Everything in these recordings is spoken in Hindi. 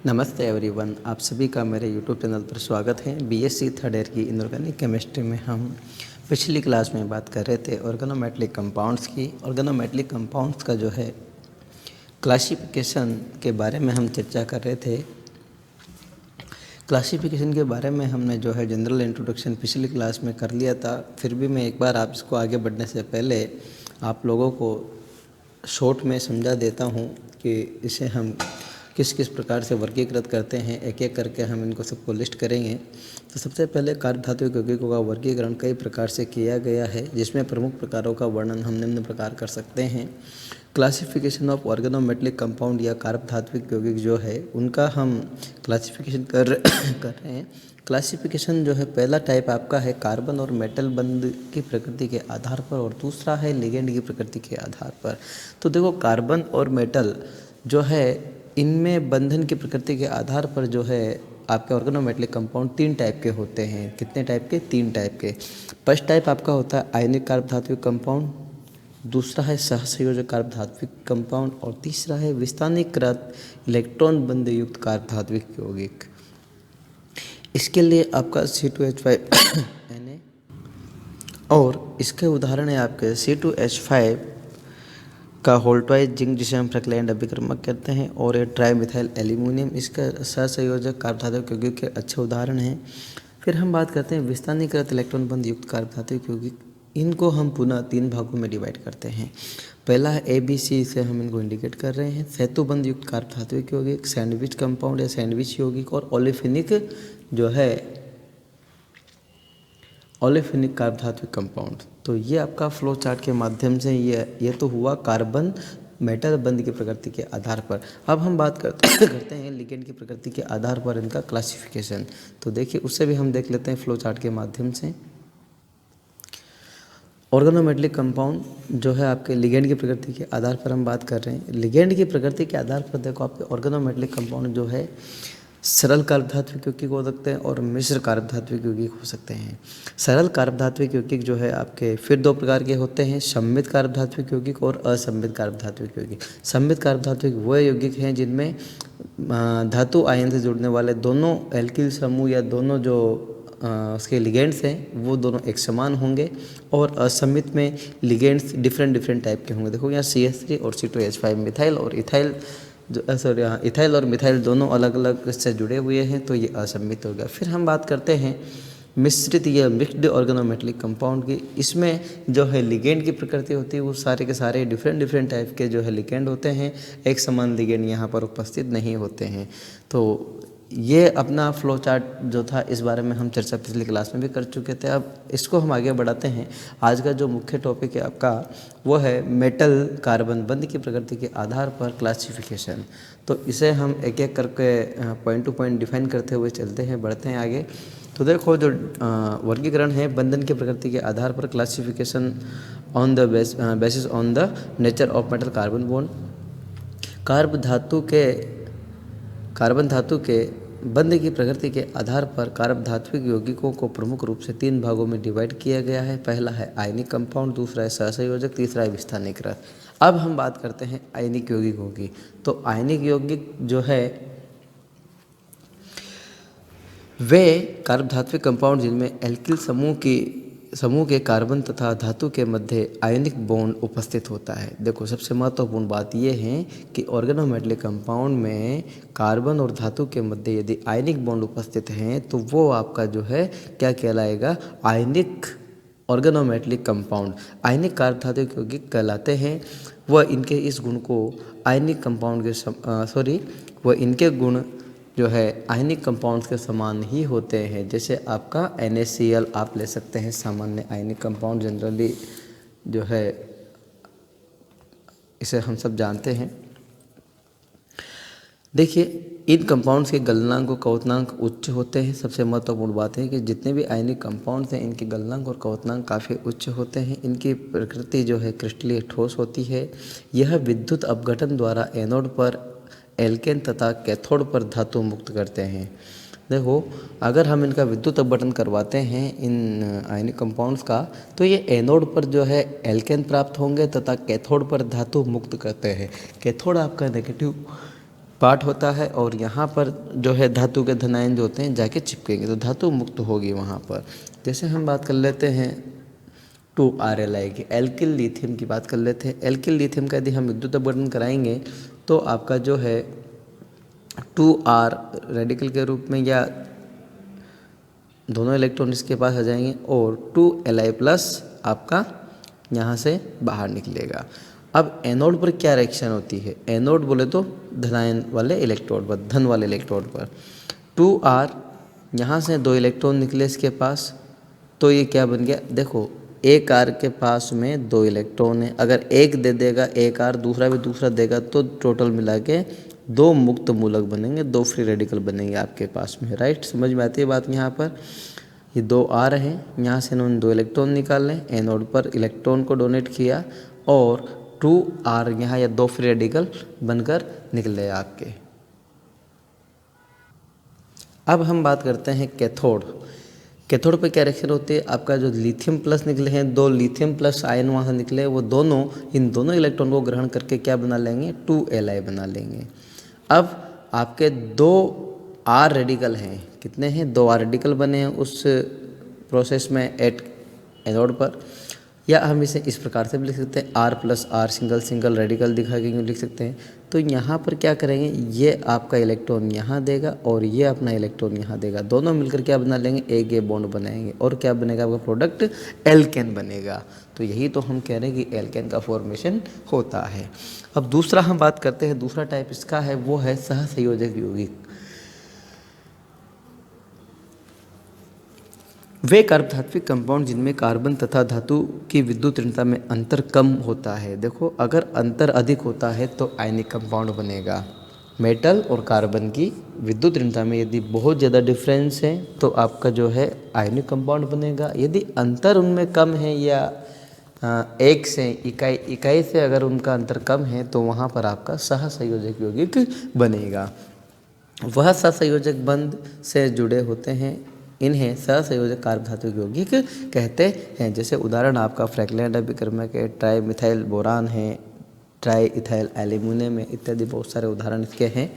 नमस्ते एवरीवन, आप सभी का मेरे यूट्यूब चैनल पर स्वागत है। बीएससी थर्ड ईयर की इनऑर्गेनिक केमिस्ट्री में हम पिछली क्लास में बात कर रहे थे ऑर्गेनोमेटेलिक कंपाउंड्स की। ऑर्गेनोमेटेलिक कंपाउंड्स का जो है क्लासिफिकेशन के बारे में हम चर्चा कर रहे थे। क्लासिफिकेशन के बारे में हमने जो है जनरल इंट्रोडक्शन पिछली क्लास में कर लिया था। फिर भी मैं एक बार आप इसको आगे बढ़ने से पहले आप लोगों को शॉर्ट में समझा देता हूँ कि इसे हम किस किस प्रकार से वर्गीकृत करते हैं। एक एक करके हम इनको सबको लिस्ट करेंगे। तो सबसे पहले कार्ब धातु यौगिकों का वर्गीकरण कई प्रकार से किया गया है, जिसमें प्रमुख प्रकारों का वर्णन हम निम्न प्रकार कर सकते हैं। क्लासिफिकेशन ऑफ ऑर्गेनोमेटेलिक कंपाउंड या कार्ब धात्विक यौगिक जो है उनका हम क्लासिफिकेशन कर रहे हैं। क्लासिफिकेशन जो है, पहला टाइप आपका है कार्बन और मेटल बंध की प्रकृति के आधार पर, और दूसरा है लिगेंड की प्रकृति के आधार पर। तो देखो, कार्बन और मेटल जो है इनमें बंधन की प्रकृति के आधार पर जो है आपके ऑर्गेनोमेटेलिक कंपाउंड तीन टाइप के होते हैं। कितने टाइप के? तीन टाइप के। फर्स्ट टाइप आपका होता है आयनिक कार्ब धात्विक कंपाउंड, दूसरा है सहसंयोजक कार्ब धात्विक कंपाउंड, और तीसरा है विस्थानीकृत इलेक्ट्रॉन बंध युक्त कार्ब धात्विक यौगिक। इसके लिए आपका C2H5Na और इसके उदाहरण है आपके C2H5 का होल्टवाइज जिंक, जिसे हम फ्रैक्लैंड अभिक्रमक कहते हैं, और ये ट्राई मिथाइल एल्यूमिनियम इसका सहसंयोजक कार्ब धात्विक यौगिक के अच्छे उदाहरण हैं। फिर हम बात करते हैं विस्थानीकृत इलेक्ट्रॉन बंध युक्त कार्ब धात्विक यौगिक। इनको हम पुनः तीन भागों में डिवाइड करते हैं। पहला है ABC, से हम इनको इंडिकेट कर रहे हैं सेतुबंध युक्त कार्ब धात्विक यौगिक, सैंडविच कंपाउंड या सैंडविच यौगिक, और ओलेफिनिक जो है ओलेफिनिक कार्ब धात्विक कंपाउंड। तो ये आपका फ्लो चार्ट के माध्यम से ये तो हुआ कार्बन मेटल बंध की प्रकृति के आधार पर। अब हम बात करते हैं लिगेंड की प्रकृति के आधार पर इनका क्लासिफिकेशन। तो देखिए, उससे भी हम देख लेते हैं फ्लो चार्ट के माध्यम से। ऑर्गेनोमेटेलिक कंपाउंड जो है आपके लिगेंड की प्रकृति के आधार पर हम बात कर रहे हैं। लिगेंड की प्रकृति के आधार पर देखो, आपके ऑर्गेनोमेटेलिक कंपाउंड जो है सरल कार्ब धात्विक यौगिक हो सकते हैं और मिश्र कार्ब धात्विक यौगिक हो सकते हैं। सरल कार्ब धात्विक यौगिक जो है आपके फिर दो प्रकार के होते हैं, सममित कार्ब धात्विक यौगिक और असममित कार्ब धात्विक यौगिक। सममित कार्ब धात्विक वो यौगिक हैं जिनमें धातु आयन से जुड़ने वाले दोनों एल्किल समूह या दोनों जो उसके लिगेंड्स हैं वो दोनों एक समान होंगे, और असममित में लिगेंड्स डिफरेंट टाइप के होंगे। देखो यहाँ CH3 और C2H5 मिथाइल और इथाइल इथाइल और मिथाइल दोनों अलग अलग से जुड़े हुए हैं, तो ये असममित हो गया। फिर हम बात करते हैं मिश्रित या मिक्स्ड ऑर्गेनोमेटेलिक कंपाउंड की। इसमें जो है लिगेंड की प्रकृति होती है वो सारे के सारे डिफरेंट टाइप के जो है लिगेंड होते हैं, एक समान लिगेंड यहाँ पर उपस्थित नहीं होते हैं। तो ये अपना फ्लो चार्ट जो था इस बारे में हम चर्चा पिछली क्लास में भी कर चुके थे। अब इसको हम आगे बढ़ाते हैं। आज का जो मुख्य टॉपिक है आपका वो है मेटल कार्बन बंध की प्रकृति के आधार पर क्लासिफिकेशन। तो इसे हम एक एक करके पॉइंट टू पॉइंट डिफाइन करते हुए चलते हैं, बढ़ते हैं आगे। तो देखो, जो वर्गीकरण है बंधन की प्रकृति के आधार पर, classification on the basis on the nature of metal carbon bond. Carbon धातु के बंध की प्रकृति के आधार पर कार्ब धात्विक यौगिकों को प्रमुख रूप से तीन भागों में डिवाइड किया गया है। पहला है आयनिक कंपाउंड, दूसरा है सहसंयोजक, तीसरा है विस्थानीकृत। अब हम बात करते हैं आयनिक यौगिकों की। तो आयनिक यौगिक जो है वे कार्ब धात्विक कंपाउंड जिनमें एल्किल समूह के कार्बन तथा धातु के मध्य आयनिक बॉन्ड उपस्थित होता है। देखो, सबसे महत्वपूर्ण बात यह है कि ऑर्गेनोमेटेलिक कंपाउंड में कार्बन और धातु के मध्य यदि आयनिक बॉन्ड उपस्थित हैं तो वो आपका जो है क्या कहलाएगा? आयनिक ऑर्गेनोमेटेलिक कंपाउंड, आयनिक कार्ब धात्विक यौगिक कहलाते हैं। वह इनके इस गुण को आयनिक कंपाउंड के वह इनके गुण जो है आयनिक कंपाउंड्स के समान ही होते हैं। जैसे आपका NaCl आप ले सकते हैं, सामान्य आयनिक कंपाउंड जनरली जो है इसे हम सब जानते हैं। देखिए, इन कंपाउंड्स के गलनांक और क्वथनांक उच्च होते हैं। सबसे महत्वपूर्ण बात है कि जितने भी आयनिक कंपाउंड्स हैं इनके गलनांक और क्वथनांक काफ़ी उच्च होते हैं। इनकी प्रकृति जो है क्रिस्टलीय ठोस होती है। यह विद्युत अपघटन द्वारा एनोड पर एल्केन तथा कैथोड पर धातु मुक्त करते हैं। देखो, अगर हम इनका विद्युत अपघटन करवाते हैं इन आयनिक कंपाउंड्स का, तो ये एनोड पर जो है एल्केन प्राप्त होंगे तथा कैथोड पर धातु मुक्त करते हैं। कैथोड आपका नेगेटिव पार्ट होता है और यहाँ पर जो है धातु के धन आयन जो होते हैं जाके चिपकेंगे तो धातु मुक्त होगी वहाँ पर। जैसे हम बात कर लेते हैं 2RLi की, एल्किल लिथियम की बात कर लेते हैं। एल्किल लिथियम का यदि हम विद्युत अपघटन कराएंगे तो आपका जो है 2R रेडिकल के रूप में या दोनों इलेक्ट्रॉन इसके पास आ जाएंगे और 2Li प्लस आपका यहाँ से बाहर निकलेगा। अब एनोड पर क्या रिएक्शन होती है? एनोड बोले तो धनायन वाले इलेक्ट्रोड पर, धन वाले इलेक्ट्रोड पर 2R, यहाँ से 2 इलेक्ट्रॉन निकले इसके पास, तो ये क्या बन गया? देखो एक R के पास में 2 इलेक्ट्रॉन है, अगर एक दे देगा एक R, दूसरा भी दूसरा देगा तो टोटल मिला के 2 मुक्त मूलक बनेंगे, 2 फ्री रेडिकल बनेंगे आपके पास में। राइट, समझ में आती है बात? यहाँ पर ये 2 R हैं, यहाँ से इन्होंने 2 इलेक्ट्रॉन निकाले, एनोड पर इलेक्ट्रॉन को डोनेट किया और 2R यहाँ या 2 फ्री रेडिकल बनकर निकले आपके। अब हम बात करते हैं कैथोड। कैथोड पे क्या रिएक्शन होती है? आपका जो लिथियम प्लस निकले हैं, 2 लिथियम प्लस आयन वहाँ से निकले, वो दोनों इन दोनों इलेक्ट्रॉन को ग्रहण करके क्या बना लेंगे? 2Li बना लेंगे। अब आपके 2 R रेडिकल हैं, कितने हैं? 2 R रेडिकल बने हैं उस प्रोसेस में एट एनोड पर, या हम इसे इस प्रकार से भी लिख सकते हैं R plus R single single radical दिखा के यूँ लिख सकते हैं। तो यहाँ पर क्या करेंगे? ये आपका इलेक्ट्रॉन यहाँ देगा और ये अपना इलेक्ट्रॉन यहाँ देगा, दोनों मिलकर क्या बना लेंगे? एक ये बॉन्ड बनाएंगे और क्या बनेगा? आपका प्रोडक्ट एल्केन बनेगा। तो यही तो हम कह रहे हैं कि एल्केन का फॉर्मेशन होता है। अब दूसरा हम बात करते हैं, दूसरा टाइप इसका है वो है सहसंयोजक यौगिक। वे कार्बधात्विक कंपाउंड जिनमें कार्बन तथा धातु की विद्युत ऋणता में अंतर कम होता है। देखो अगर अंतर अधिक होता है तो आयनिक कंपाउंड बनेगा। मेटल और कार्बन की विद्युत ऋणता में यदि बहुत ज़्यादा डिफरेंस है तो आपका जो है आयनिक कंपाउंड बनेगा। यदि अंतर उनमें कम है या एक से इकाई से अगर उनका अंतर कम है तो वहाँ पर आपका सहसंयोजक यौगिक बनेगा। वह सहसंयोजक बंध से जुड़े होते हैं, इन्हें सहसंयोजक कार्बधातुक यौगिक कहते हैं। जैसे उदाहरण आपका फ्रैंकलिन अभिकर्मक है, ट्राई मिथाइल बोरान है, ट्राई इथाइल एल्यूमिनियम है, इत्यादि बहुत सारे उदाहरण इसके हैं।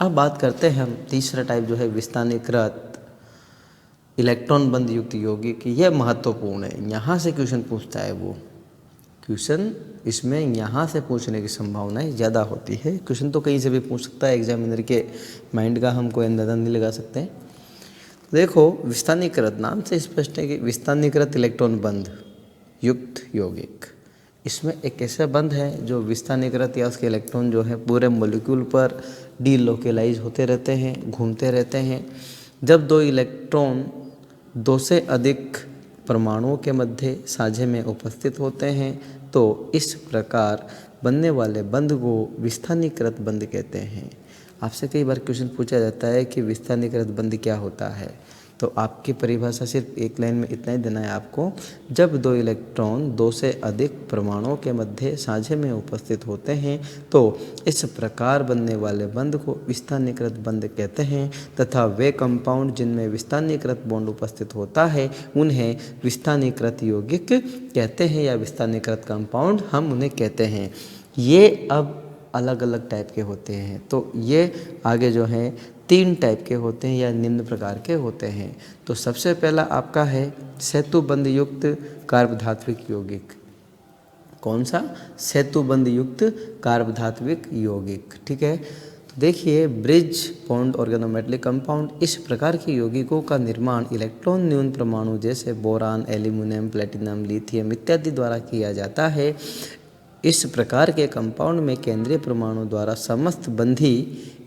अब बात करते हैं हम तीसरा टाइप जो है विस्थानीकृत इलेक्ट्रॉन बंध युक्त यौगिक। यह महत्वपूर्ण है, यहाँ से क्वेश्चन पूछता है वो क्वेश्चन, इसमें यहाँ से पूछने की संभावनाएं ज़्यादा होती है। क्वेश्चन तो कहीं से भी पूछ सकता है, एग्जामिनर के माइंड का हम कोई अंदाजा नहीं लगा सकते। देखो विस्थानीकृत नाम से स्पष्ट है कि विस्थानीकृत इलेक्ट्रॉन बंध युक्त यौगिक, इसमें एक ऐसा बंध है जो विस्थानीकृत या उसके इलेक्ट्रॉन जो है पूरे मॉलिक्यूल पर डीलोकेलाइज होते रहते हैं, घूमते रहते हैं। जब 2 इलेक्ट्रॉन 2 से अधिक परमाणुओं के मध्य साझे में उपस्थित होते हैं तो इस प्रकार बनने वाले बंध को विस्थानीकृत बंध कहते हैं। आपसे कई बार क्वेश्चन पूछा जाता है कि विस्थानीकृत बंध क्या होता है, तो आपकी परिभाषा सिर्फ एक लाइन में इतना ही देना है आपको। जब 2 इलेक्ट्रॉन 2 से अधिक परमाणुओं के मध्य साझे में उपस्थित होते हैं तो इस प्रकार बनने वाले बंध को विस्थानीकृत बंध कहते हैं तथा वे कंपाउंड जिनमें विस्थानीकृत बॉन्ड उपस्थित होता है उन्हें विस्थानीकृत यौगिक कहते हैं या विस्थानीकृत कंपाउंड हम उन्हें कहते हैं। ये अब अलग अलग टाइप के होते हैं, तो ये आगे जो है 3 टाइप के होते हैं या निम्न प्रकार के होते हैं। तो सबसे पहला आपका है सेतुबंध युक्त कार्बधात्विक यौगिक। कौन सा? सेतुबंध युक्त कार्बधात्विक यौगिक। ठीक है, तो देखिए ब्रिज बॉन्ड ऑर्गेनोमेटेलिक कंपाउंड, इस प्रकार के यौगिकों का निर्माण इलेक्ट्रॉन न्यून परमाणु जैसे बोरान, एल्यूमिनियम, प्लेटिनम, लिथियम इत्यादि द्वारा किया जाता है। इस प्रकार के कंपाउंड में केंद्रीय परमाणु द्वारा समस्त बंधी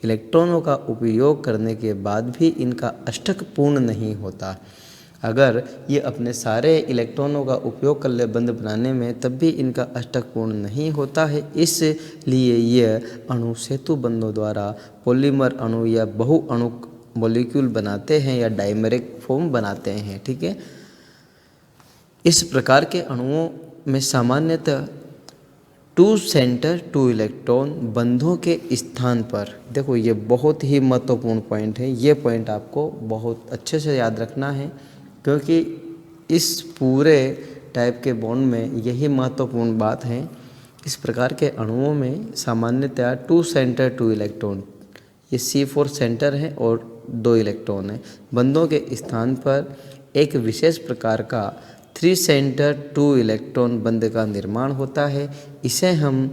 इलेक्ट्रॉनों का उपयोग करने के बाद भी इनका अष्टक पूर्ण नहीं होता। अगर ये अपने सारे इलेक्ट्रॉनों का उपयोग कर ले बंध बनाने में तब भी इनका अष्टक पूर्ण नहीं होता है। इसलिए यह अणु सेतु बंधों द्वारा पॉलीमर अणु या बहु अणु मॉलिक्यूल बनाते हैं या डाइमेरिक फॉर्म बनाते हैं। ठीक है, इस प्रकार के अणुओं में सामान्यतः 2 सेंटर 2 इलेक्ट्रॉन बंधों के स्थान पर, देखो ये बहुत ही महत्वपूर्ण पॉइंट है, ये पॉइंट आपको बहुत अच्छे से याद रखना है क्योंकि इस पूरे टाइप के बॉन्ड में यही महत्वपूर्ण बात है। इस प्रकार के अणुओं में सामान्यतया 2 सेंटर 2 इलेक्ट्रॉन ये C4 सेंटर है और 2 इलेक्ट्रॉन है। बंधों के स्थान पर एक विशेष प्रकार का 3 सेंटर 2 इलेक्ट्रॉन बंध का निर्माण होता है। इसे हम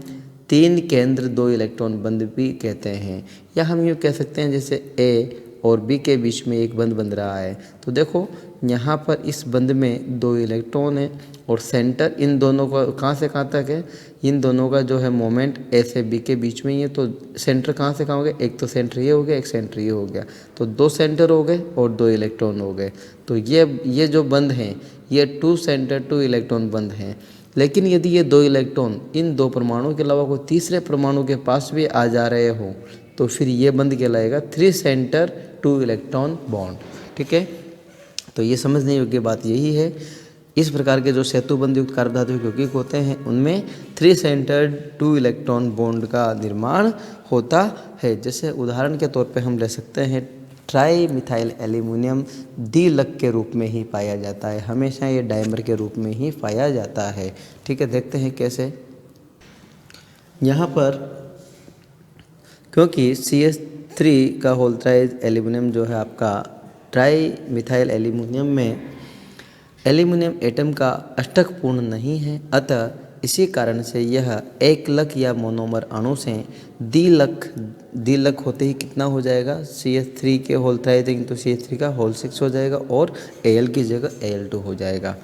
3 केंद्र 2 इलेक्ट्रॉन बंध भी कहते हैं, या हम यूँ कह सकते हैं जैसे A और B के बीच में एक बंध बन रहा है। तो देखो यहाँ पर इस बंध में 2 इलेक्ट्रॉन है और सेंटर इन दोनों का कहाँ से कहाँ तक है, इन दोनों का जो है मोमेंट A से B के बीच में ही है। तो सेंटर कहाँ से कहाँ हो गया, एक तो सेंटर ये हो गया, एक सेंटर ये हो गया, तो 2 सेंटर हो गए और 2 इलेक्ट्रॉन हो गए। तो ये जो बंध हैं ये 2 सेंटर 2 इलेक्ट्रॉन बंध हैं। लेकिन यदि ये 2 इलेक्ट्रॉन इन 2 परमाणुओं के अलावा कोई तीसरे परमाणु के पास भी आ जा रहे हो तो फिर ये बंध कहलाएगा 3 सेंटर 2 इलेक्ट्रॉन बॉन्ड। ठीक है, तो ये समझने योग्य बात यही है। इस प्रकार के जो सेतुबंध युक्त कार्बन धातु यौगिक होते हैं उनमें 3 सेंटर्ड 2 इलेक्ट्रॉन बॉन्ड का निर्माण होता है। जैसे उदाहरण के तौर पे हम ले सकते हैं ट्राई मिथाइल एल्यूमिनियम द्विलक के रूप में ही पाया जाता है, हमेशा ये डायमर के रूप में ही पाया जाता है। ठीक है, देखते हैं कैसे। यहाँ पर क्योंकि CH3 का होल ट्राई एल्यूमिनियम जो है आपका ट्राई मिथाइल एल्यूमिनियम में एल्यूमिनियम एटम का अष्टक पूर्ण नहीं है, अतः इसी कारण से यह एकलक या मोनोमर अणु से द्विलक होते ही कितना हो जाएगा, CH3 के होल ट्राई देंगे तो CH3 का होल 6 हो जाएगा और Al की जगह Al2 हो जाएगा।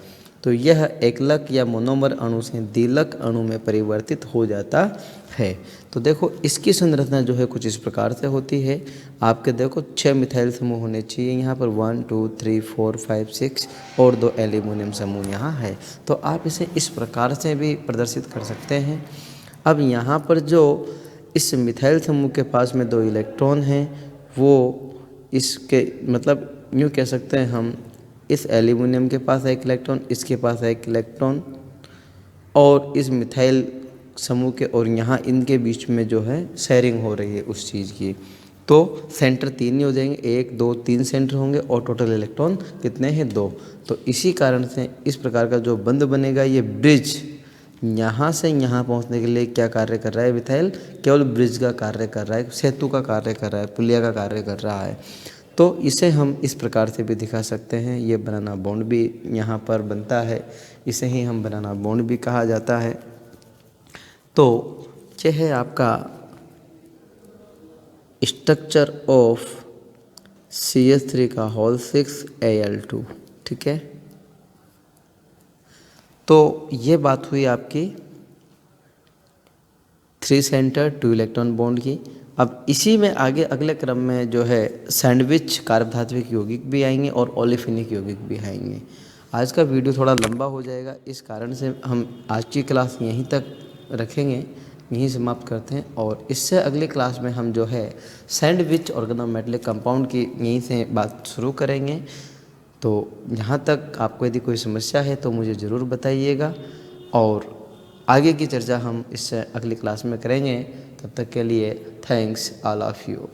तो यह एकलक या मोनोमर अणु से द्विलक अणु में परिवर्तित हो जाता है। तो देखो इसकी संरचना जो है कुछ इस प्रकार से होती है। आपके देखो 6 मिथाइल समूह होने चाहिए यहाँ पर, 1 2 3 4 5 6 और 2 एल्यूमिनियम समूह यहाँ है। तो आप इसे इस प्रकार से भी प्रदर्शित कर सकते हैं। अब यहाँ पर जो इस मिथाइल समूह के पास में 2 इलेक्ट्रॉन हैं वो इसके मतलब यूँ कह सकते हैं हम, इस एल्यूमिनियम के पास 1 इलेक्ट्रॉन, इसके पास 1 इलेक्ट्रॉन और इस मिथाइल समूह के और यहाँ इनके बीच में जो है शेयरिंग हो रही है उस चीज़ की। तो सेंटर 3 ही हो जाएंगे, 1 2 3 सेंटर होंगे और टोटल इलेक्ट्रॉन कितने हैं, 2। तो इसी कारण से इस प्रकार का जो बंध बनेगा ये ब्रिज यहाँ से यहाँ पहुँचने के लिए क्या कार्य कर रहा है, मिथाइल केवल ब्रिज का कार्य कर रहा है, सेतु का कार्य कर रहा है, पुलिया का कार्य कर रहा है। तो इसे हम इस प्रकार से भी दिखा सकते हैं। ये बनाना बॉन्ड भी यहाँ पर बनता है, इसे ही हम बनाना बॉन्ड भी कहा जाता है। तो यह है आपका स्ट्रक्चर ऑफ CH3 का होल 6 Al2। ठीक है, तो ये बात हुई आपकी 3 सेंटर 2 इलेक्ट्रॉन बॉन्ड की। अब इसी में आगे अगले क्रम में जो है सैंडविच कार्बधात्विक यौगिक भी आएंगे और ओलेफिनिक यौगिक भी आएंगे। आज का वीडियो थोड़ा लंबा हो जाएगा, इस कारण से हम आज की क्लास यहीं तक रखेंगे, यहीं समाप्त करते हैं। और इससे अगली क्लास में हम जो है सैंडविच ऑर्गेनोमेटेलिक कंपाउंड की यहीं से बात शुरू करेंगे। तो यहाँ तक आपको यदि कोई समस्या है तो मुझे ज़रूर बताइएगा और आगे की चर्चा हम इससे अगली क्लास में करेंगे। तब तक के लिए थैंक्स ऑल ऑफ यू।